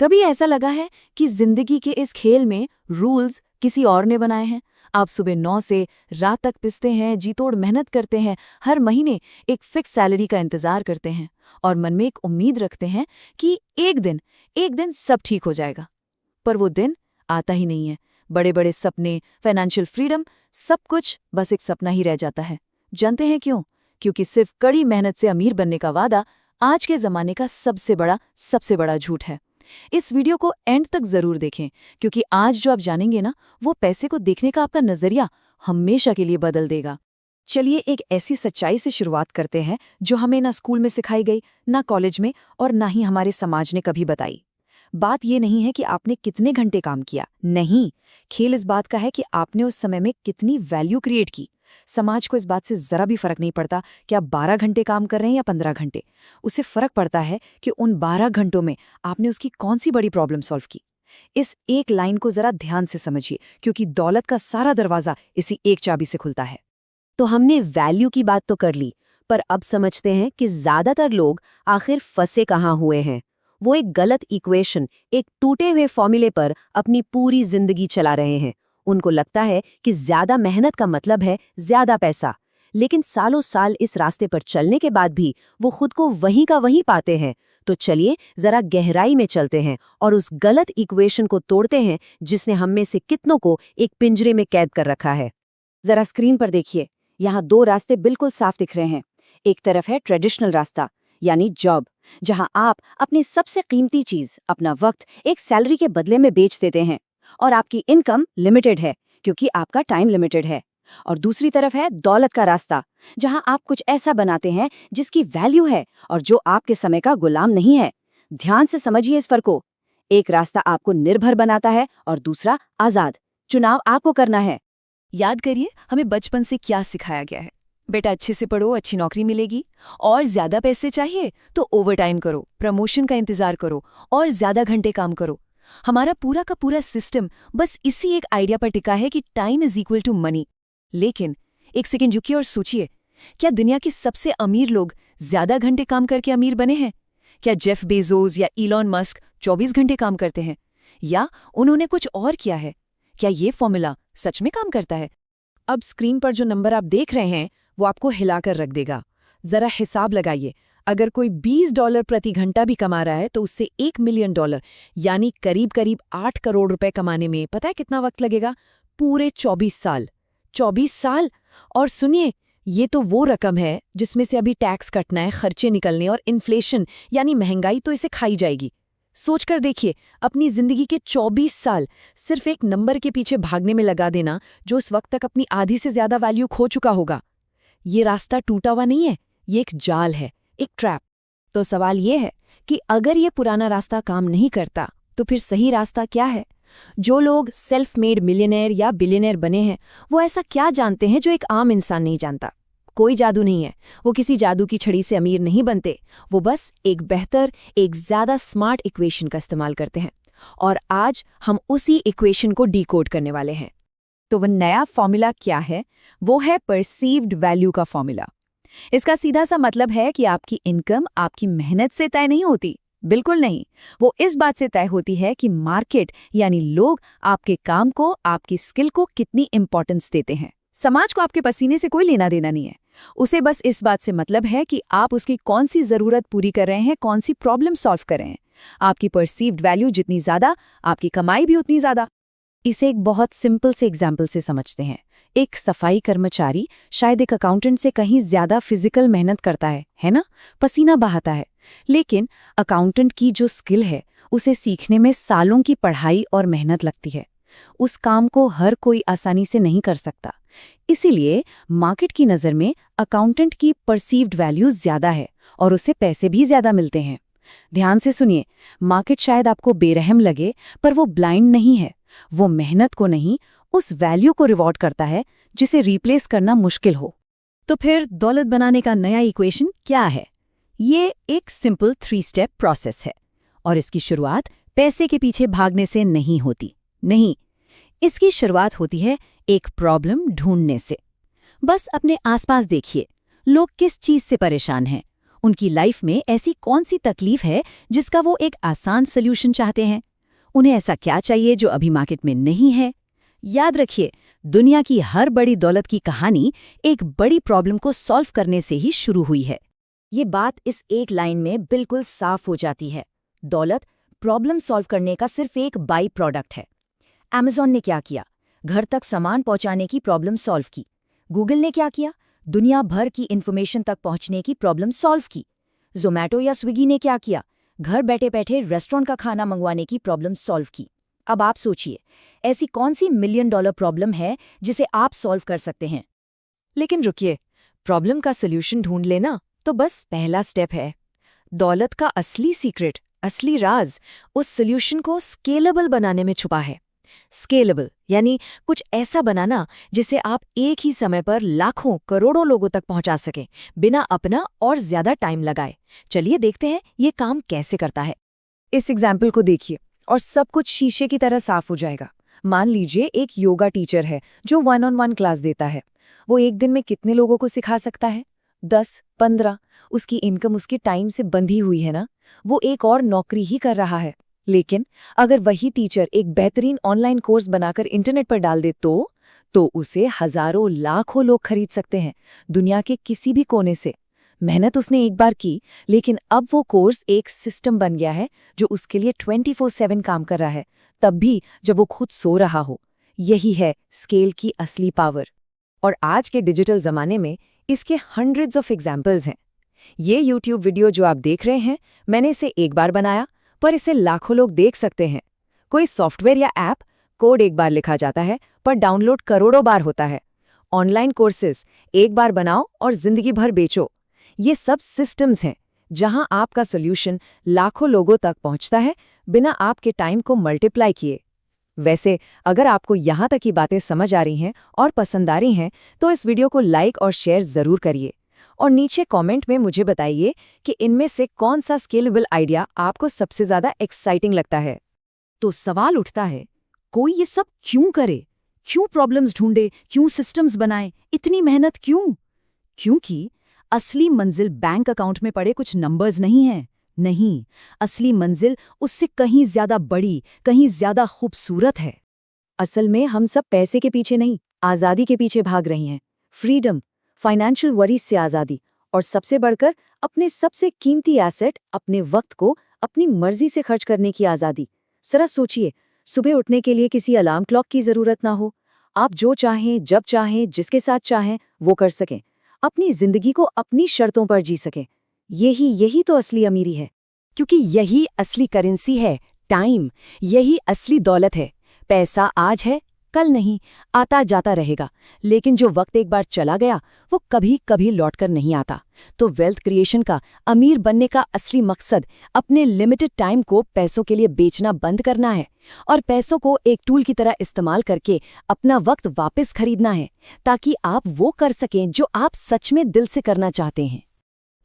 कभी ऐसा लगा है कि जिंदगी के इस खेल में रूल्स किसी और ने बनाए हैं? आप सुबह 9 से रात तक पिसते हैं, जी तोड़ मेहनत करते हैं, हर महीने एक फिक्स सैलरी का इंतजार करते हैं और मन में एक उम्मीद रखते हैं कि एक दिन सब ठीक हो जाएगा। पर वो दिन आता ही नहीं है। बड़े बड़े सपने, फाइनेंशियल फ्रीडम, सब कुछ बस एक सपना ही रह जाता है। जानते हैं क्यों? क्योंकि सिर्फ कड़ी मेहनत से अमीर बनने का वादा आज के जमाने का सबसे बड़ा झूठ है। इस वीडियो को एंड तक जरूर देखें, क्योंकि आज जो आप जानेंगे ना, वो पैसे को देखने का आपका नजरिया हमेशा के लिए बदल देगा। चलिए एक ऐसी सच्चाई से शुरुआत करते हैं जो हमें ना स्कूल में सिखाई गई, ना कॉलेज में, और ना ही हमारे समाज ने कभी बताई। बात ये नहीं है कि आपने कितने घंटे काम किया, नहीं, खेल इस बात का है कि आपने उस समय में कितनी वैल्यू क्रिएट की। समाज को इस बात से जरा भी फर्क नहीं पड़ता कि आप 12 घंटे काम कर रहे हैं या 15 घंटे। उसे फर्क पड़ता है कि उन 12 घंटों में आपने उसकी कौन सी बड़ी प्रॉब्लम सॉल्व की। इस एक लाइन को जरा ध्यान से समझिए, क्योंकि दौलत का सारा दरवाजा इसी एक चाबी से खुलता है। तो हमने वैल्यू की बात तो कर ली, पर अब समझते हैं कि ज्यादातर लोग आखिर फंसे कहाँ हुए हैं। वो एक गलत इक्वेशन, एक टूटे हुए फॉर्मूले पर अपनी पूरी जिंदगी चला रहे हैं। उनको लगता है कि ज्यादा मेहनत का मतलब है ज्यादा पैसा, लेकिन सालों साल इस रास्ते पर चलने के बाद भी वो खुद को वहीं का वहीं पाते हैं। तो चलिए जरा गहराई में चलते हैं और उस गलत इक्वेशन को तोड़ते हैं जिसने हम में से कितनों को एक पिंजरे में कैद कर रखा है। जरा स्क्रीन पर देखिए, यहाँ 2 रास्ते बिल्कुल साफ दिख रहे हैं। एक तरफ है ट्रेडिशनल रास्ता, यानी जॉब, जहाँ आप अपनी सबसे कीमती चीज, अपना वक्त, एक सैलरी के बदले में बेच देते हैं और आपकी इनकम लिमिटेड है क्योंकि आपका टाइम लिमिटेड है। और दूसरी तरफ है दौलत का रास्ता, जहां आप कुछ ऐसा बनाते हैं जिसकी वैल्यू है और जो आपके समय का गुलाम नहीं है। ध्यान से समझिए इस फर्क को। एक रास्ता आपको निर्भर बनाता है और दूसरा आजाद। चुनाव आपको करना है। याद करिए, हमें बचपन से क्या सिखाया गया है? बेटा अच्छे से पढ़ो, अच्छी नौकरी मिलेगी, और ज्यादा पैसे चाहिए तो ओवरटाइम करो, प्रमोशन का इंतजार करो और ज्यादा घंटे काम करो। हमारा पूरा का पूरा सिस्टम बस इसी एक आइडिया पर टिका है कि time is equal to money. लेकिन एक सेकंड रुकिए और सोचिए, क्या दुनिया के सबसे अमीर लोग ज्यादा घंटे काम करके अमीर बने हैं? क्या जेफ बेजोस या इलॉन मस्क 24 घंटे काम करते हैं, या उन्होंने कुछ और किया है? क्या ये फॉर्मूला सच में काम करता है? अब स्क्रीन पर जो नंबर आप देख रहे हैं वो आपको हिलाकर रख देगा। जरा हिसाब लगाइए, अगर कोई $20 प्रति घंटा भी कमा रहा है तो उससे $1 मिलियन यानी करीब करीब 8 करोड़ रुपए कमाने में पता है कितना वक्त लगेगा? पूरे 24 साल। 24 साल! और सुनिए, ये तो वो रकम है जिसमें से अभी टैक्स कटना है, खर्चे निकलने, और इन्फ्लेशन यानी महंगाई तो इसे खाई जाएगी। सोचकर देखिए, अपनी जिंदगी के 24 साल सिर्फ एक नंबर के पीछे भागने में लगा देना, जो उस वक्त तक अपनी आधी से ज्यादा वैल्यू खो चुका होगा। ये रास्ता टूटा हुआ नहीं है, ये एक जाल है, एक ट्रैप। तो सवाल ये है कि अगर ये पुराना रास्ता काम नहीं करता तो फिर सही रास्ता क्या है? जो लोग सेल्फ मेड मिलियनेयर या बिलियनेयर बने हैं, वो ऐसा क्या जानते हैं जो एक आम इंसान नहीं जानता? कोई जादू नहीं है, वो किसी जादू की छड़ी से अमीर नहीं बनते। वो बस एक बेहतर, एक ज्यादा स्मार्ट इक्वेशन का इस्तेमाल करते हैं। और आज हम उसी इक्वेशन को डिकोड करने वाले हैं। तो वह नया फॉर्मूला क्या है? वो है परसीव्ड वैल्यू का फॉर्मूला। इसका सीधा सा मतलब है कि आपकी इनकम आपकी मेहनत से तय नहीं होती, बिल्कुल नहीं। वो इस बात से तय होती है कि मार्केट यानी लोग आपके काम को, आपकी स्किल को कितनी इंपॉर्टेंस देते हैं। समाज को आपके पसीने से कोई लेना देना नहीं है। उसे बस इस बात से मतलब है कि आप उसकी कौन सी जरूरत पूरी कर रहे हैं, कौन सी प्रॉब्लम सॉल्व कर रहे हैं। आपकी परसीव्ड वैल्यू जितनी ज्यादा, आपकी कमाई भी उतनी ज्यादा। इसे एक बहुत सिंपल से एग्जाम्पल से समझते हैं। एक सफाई कर्मचारी शायद एक अकाउंटेंट से कहीं ज्यादा फिजिकल मेहनत करता है ना, पसीना बहाता है। लेकिन अकाउंटेंट की जो स्किल है, उसे सीखने में सालों की पढ़ाई और मेहनत लगती है। उस काम को हर कोई आसानी से नहीं कर सकता। इसीलिए मार्केट की नज़र में अकाउंटेंट की परसीव्ड वैल्यू ज्यादा है और उसे पैसे भी ज्यादा मिलते हैं। ध्यान से सुनिए, मार्केट शायद आपको बेरहम लगे, पर वो ब्लाइंड नहीं है। वो मेहनत को नहीं, उस वैल्यू को रिवॉर्ड करता है जिसे रिप्लेस करना मुश्किल हो। तो फिर दौलत बनाने का नया इक्वेशन क्या है? ये एक सिंपल 3 स्टेप प्रोसेस है, और इसकी शुरुआत पैसे के पीछे भागने से नहीं होती। नहीं, इसकी शुरुआत होती है एक प्रॉब्लम ढूंढने से। बस अपने आसपास देखिए, लोग किस चीज से परेशान हैं? उनकी लाइफ में ऐसी कौन सी तकलीफ है जिसका वो एक आसान सॉल्यूशन चाहते हैं? उन्हें ऐसा क्या चाहिए जो अभी मार्केट में नहीं है? याद रखिए, दुनिया की हर बड़ी दौलत की कहानी एक बड़ी प्रॉब्लम को सॉल्व करने से ही शुरू हुई है। ये बात इस एक लाइन में बिल्कुल साफ हो जाती है। दौलत प्रॉब्लम सॉल्व करने का सिर्फ एक बाई प्रोडक्ट है। अमेज़न ने क्या किया? घर तक सामान पहुंचाने की प्रॉब्लम सॉल्व की। गूगल ने क्या किया? दुनिया भर की इन्फॉर्मेशन तक पहुंचने की प्रॉब्लम सॉल्व की। ज़ोमैटो या स्विगी ने क्या किया? घर बैठे बैठे रेस्टोरेंट का खाना मंगवाने की प्रॉब्लम सॉल्व की। अब आप सोचिए, ऐसी कौन सी $1 मिलियन प्रॉब्लम है जिसे आप सॉल्व कर सकते हैं? लेकिन रुकिए, प्रॉब्लम का सॉल्यूशन ढूंढ लेना तो बस पहला स्टेप है। दौलत का असली सीक्रेट, असली राज उस सॉल्यूशन को स्केलेबल बनाने में छुपा है। स्केलेबल यानी कुछ ऐसा बनाना जिसे आप एक ही समय पर लाखों करोड़ों लोगों तक पहुंचा सकें, बिना अपना और ज्यादा टाइम लगाए। चलिए देखते हैं ये काम कैसे करता है। इस एग्जाम्पल को देखिए और सब कुछ शीशे की तरह साफ हो जाएगा। मान लीजिए एक योगा टीचर है जो 1-on-1 क्लास देता है। वो एक दिन में कितने लोगों को सिखा सकता है? 10, 15। उसकी इनकम उसके टाइम से बंधी हुई है ना। वो एक और नौकरी ही कर रहा है। लेकिन अगर वही टीचर एक बेहतरीन ऑनलाइन कोर्स बनाकर इंटरनेट पर डाल दे तो उसे हजारों लाखों लोग खरीद सकते हैं, दुनिया के किसी भी कोने से। मेहनत उसने एक बार की, लेकिन अब वो कोर्स एक सिस्टम बन गया है जो उसके लिए 24/7 काम कर रहा है, तब भी जब वो खुद सो रहा हो। यही है स्केल की असली पावर। और आज के डिजिटल जमाने में इसके हंड्रेड्स ऑफ एग्जाम्पल्स हैं। ये यूट्यूब वीडियो जो आप देख रहे हैं, मैंने इसे एक बार बनाया, पर इसे लाखों लोग देख सकते हैं। कोई सॉफ्टवेयर या ऐप, कोड एक बार लिखा जाता है पर डाउनलोड करोड़ों बार होता है। ऑनलाइन कोर्सेज एक बार बनाओ और जिंदगी भर बेचो। ये सब सिस्टम्स हैं जहां आपका सॉल्यूशन लाखों लोगों तक पहुंचता है, बिना आपके टाइम को मल्टीप्लाई किए। वैसे अगर आपको यहाँ तक की बातें समझ आ रही हैं और पसंद आ रही हैं, तो इस वीडियो को लाइक और शेयर ज़रूर करिए। और नीचे कमेंट में मुझे बताइए कि इनमें से कौन सा स्केलेबल आइडिया आपको सबसे ज़्यादा एक्साइटिंग लगता है। तो सवाल उठता है, कोई ये सब क्यों करे? क्यों प्रॉब्लम्स ढूंढे? क्यों सिस्टम्स बनाए? इतनी मेहनत क्यों? क्योंकि असली मंजिल बैंक अकाउंट में पड़े कुछ नंबर्स नहीं है। नहीं, असली मंजिल उससे कहीं ज्यादा बड़ी, कहीं ज्यादा खूबसूरत है। असल में हम सब पैसे के पीछे नहीं, आज़ादी के पीछे भाग रही हैं। फ्रीडम, फाइनेंशियल वरीज से आज़ादी, और सबसे बढ़कर अपने सबसे कीमती एसेट, अपने वक्त को अपनी मर्जी से खर्च करने की आज़ादी। जरा सोचिए, सुबह उठने के लिए किसी अलार्म क्लॉक की ज़रूरत ना हो। आप जो चाहें, जब चाहें, जिसके साथ चाहें वो कर सकें। अपनी जिंदगी को अपनी शर्तों पर जी सकें। यही तो असली अमीरी है। क्योंकि यही असली करेंसी है, टाइम। यही असली दौलत है। पैसा आज है, कल नहीं, आता जाता रहेगा। लेकिन जो वक्त एक बार चला गया, वो कभी कभी लौटकर नहीं आता। तो वेल्थ क्रिएशन का, अमीर बनने का असली मकसद अपने लिमिटेड टाइम को पैसों के लिए बेचना बंद करना है, और पैसों को एक टूल की तरह इस्तेमाल करके अपना वक्त वापस खरीदना है, ताकि आप वो कर सकें जो आप सच में दिल से करना चाहते हैं।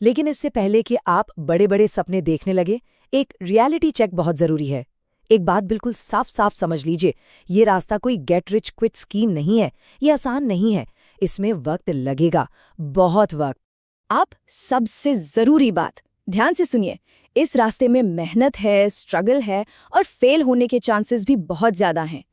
लेकिन इससे पहले कि आप बड़े बड़े सपने देखने लगे, एक रियलिटी चेक बहुत जरूरी है। एक बात बिल्कुल साफ साफ समझ लीजिए, ये रास्ता कोई गेट रिच क्विट स्कीम नहीं है। ये आसान नहीं है। इसमें वक्त लगेगा, बहुत वक्त। अब सबसे जरूरी बात, ध्यान से सुनिए। इस रास्ते में मेहनत है, स्ट्रगल है, और फेल होने के चांसेस भी बहुत ज्यादा हैं।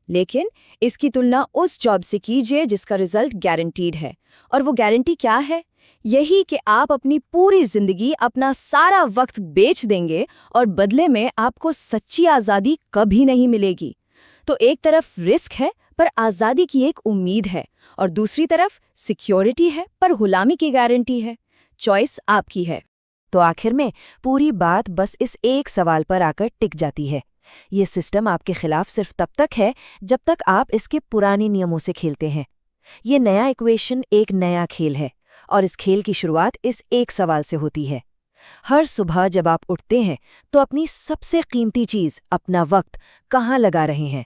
लेकिन इसकी तुलना उस जॉब से कीजिए जिसका रिजल्ट गारंटीड है। और वो गारंटी क्या है? यही कि आप अपनी पूरी जिंदगी, अपना सारा वक्त बेच देंगे और बदले में आपको सच्ची आज़ादी कभी नहीं मिलेगी। तो एक तरफ रिस्क है पर आज़ादी की एक उम्मीद है, और दूसरी तरफ सिक्योरिटी है पर गुलामी की गारंटी है। चॉइस आपकी है। तो आखिर में पूरी बात बस इस एक सवाल पर आकर टिक जाती है। ये सिस्टम आपके खिलाफ सिर्फ तब तक है जब तक आप इसके पुराने नियमों से खेलते हैं। ये नया इक्वेशन एक नया खेल है, और इस खेल की शुरुआत इस एक सवाल से होती है। हर सुबह जब आप उठते हैं तो अपनी सबसे कीमती चीज, अपना वक्त, कहाँ लगा रहे हैं?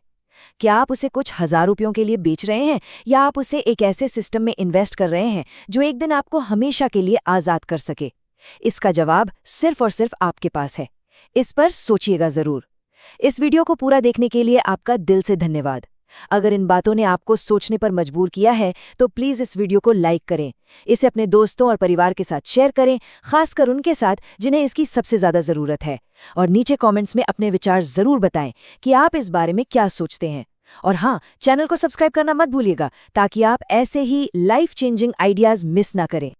क्या आप उसे कुछ हजार रुपयों के लिए बेच रहे हैं, या आप उसे एक ऐसे सिस्टम में इन्वेस्ट कर रहे हैं जो एक दिन आपको हमेशा के लिए आज़ाद कर सके? इसका जवाब सिर्फ और सिर्फ आपके पास है। इस पर सोचिएगा जरूर। इस वीडियो को पूरा देखने के लिए आपका दिल से धन्यवाद। अगर इन बातों ने आपको सोचने पर मजबूर किया है तो प्लीज़ इस वीडियो को लाइक करें, इसे अपने दोस्तों और परिवार के साथ शेयर करें, खासकर उनके साथ जिन्हें इसकी सबसे ज़्यादा ज़रूरत है। और नीचे कमेंट्स में अपने विचार ज़रूर बताएं कि आप इस बारे में क्या सोचते हैं। और हाँ, चैनल को सब्सक्राइब करना मत भूलिएगा ताकि आप ऐसे ही लाइफ चेंजिंग आइडियाज़ मिस ना करें।